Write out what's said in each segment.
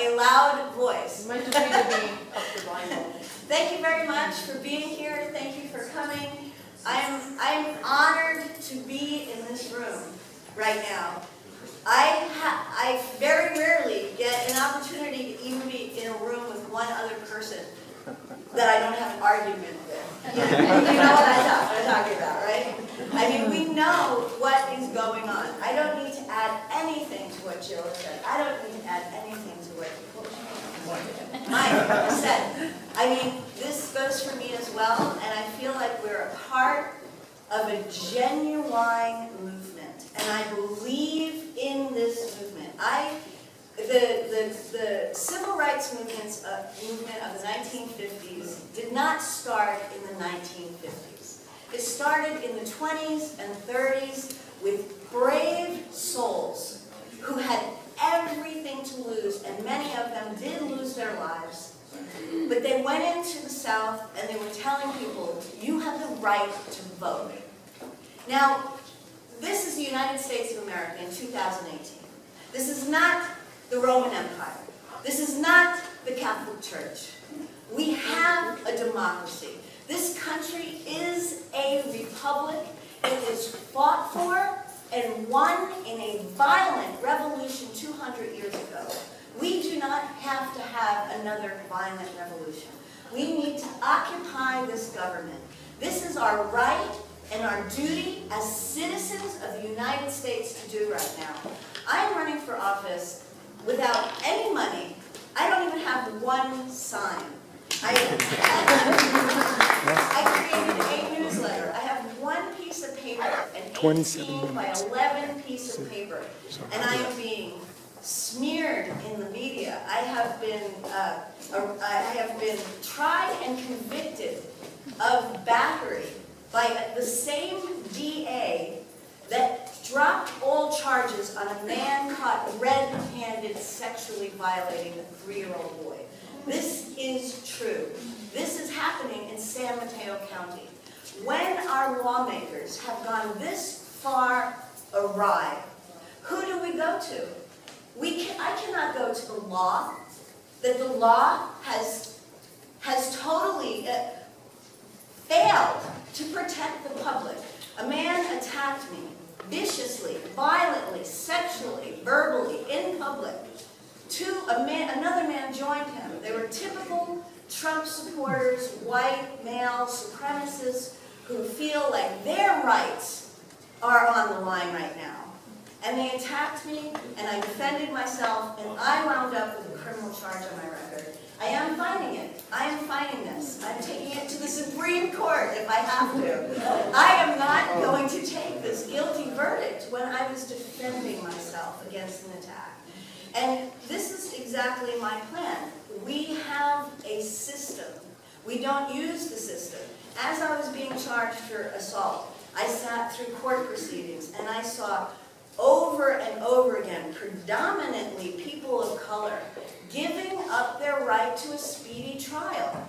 a loud voice. You might just need to be up the volume. Thank you very much for being here. Thank you for coming. I'm honored to be in this room right now. I very rarely get an opportunity to even be in a room with one other person that I don't have an argument with. You know what I'm talking about, right? I mean, we know what is going on. I don't need to add anything to what Jill said. I don't need to add anything to what Mike said. I mean, this goes for me as well, and I feel like we're a part of a genuine movement, and I believe in this movement. The civil rights movement of the 1950s did not start in the 1950s. It started in the 20s and 30s with brave souls who had everything to lose, and many of them did lose their lives. But they went into the South and they were telling people, you have the right to vote. Now, this is the United States of America in 2018. This is not the Roman Empire. This is not the Catholic Church. We have a democracy. This country is a republic. It was fought for and won in a violent revolution 200 years ago. We do not have to have another violent revolution. We need to occupy this government. This is our right and our duty as citizens of the United States to do right now. I'm running for office without any money. I don't even have one sign. I created a newsletter. I have one piece of paper, an 18 by 11 piece of paper, and I am being smeared in the media. I have been tried and convicted of battery by the same DA that dropped all charges on a man caught red-handed sexually violating a 3-year-old boy. This is true. This is happening in San Mateo County. When our lawmakers have gone this far awry, who do we go to? I cannot go to the law, that the law has totally failed to protect the public. A man attacked me viciously, violently, sexually, verbally, in public. Another man joined him. They were typical Trump supporters, white, male, supremacists, who feel like their rights are on the line right now. And they attacked me, and I defended myself, and I wound up with a criminal charge on my record. I am fighting it. I am fighting this. I'm taking it to the Supreme Court if I have to. I am not going to take this guilty verdict when I was defending myself against an attack. And this is exactly my plan. We have a system. We don't use the system. As I was being charged for assault, I sat through court proceedings, and I saw over and over again, predominantly people of color, giving up their right to a speedy trial.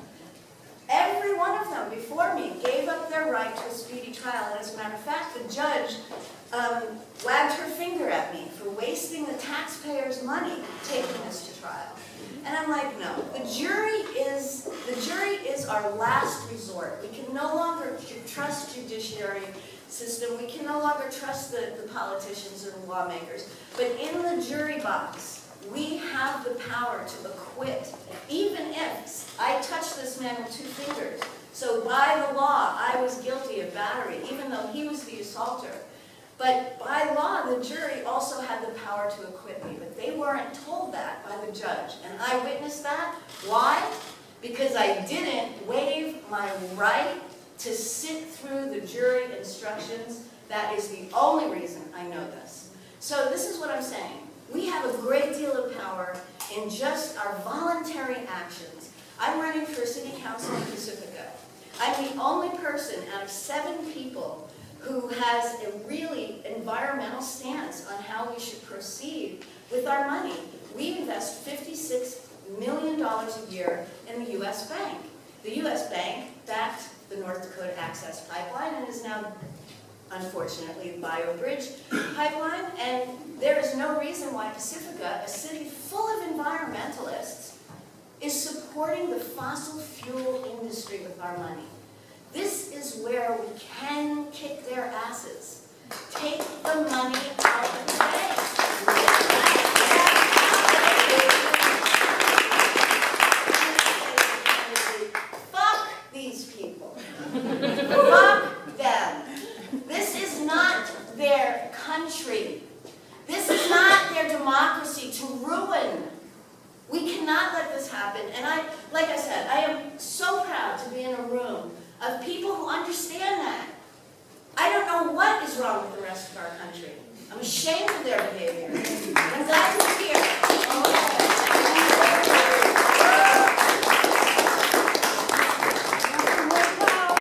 Every one of them before me gave up their right to a speedy trial. And as a matter of fact, the judge wagged her finger at me for wasting the taxpayers' money taking this to trial. And I'm like, no, the jury is our last resort. We can no longer trust judiciary system. We can no longer trust the politicians and the lawmakers. But in the jury box, we have the power to acquit, even if I touched this man with 2 fingers. So by the law, I was guilty of battery, even though he was the assaulter. But by law, the jury also had the power to acquit me. But they weren't told that by the judge. And I witnessed that. Why? Because I didn't waive my right to sit through the jury instructions. That is the only reason I know this. So this is what I'm saying. We have a great deal of power in just our voluntary actions. I'm running for city council in Pacifica. I'm the only person out of 7 people who has a really environmental stance on how we should proceed with our money. We invest $56 million a year in the U.S. Bank. The U.S. Bank backed the North Dakota Access Pipeline and is now, unfortunately, the BioBridge pipeline. And there is no reason why Pacifica, a city full of environmentalists, is supporting the fossil fuel industry with our money. This is where we can kick their asses. Take the money out of the banks. Fuck these people. Fuck them. This is not their country. This is not their democracy to ruin. We cannot let this happen. And like I said, I am so proud to be in a room of people who understand that. I don't know what is wrong with the rest of our country. I'm ashamed of their behavior.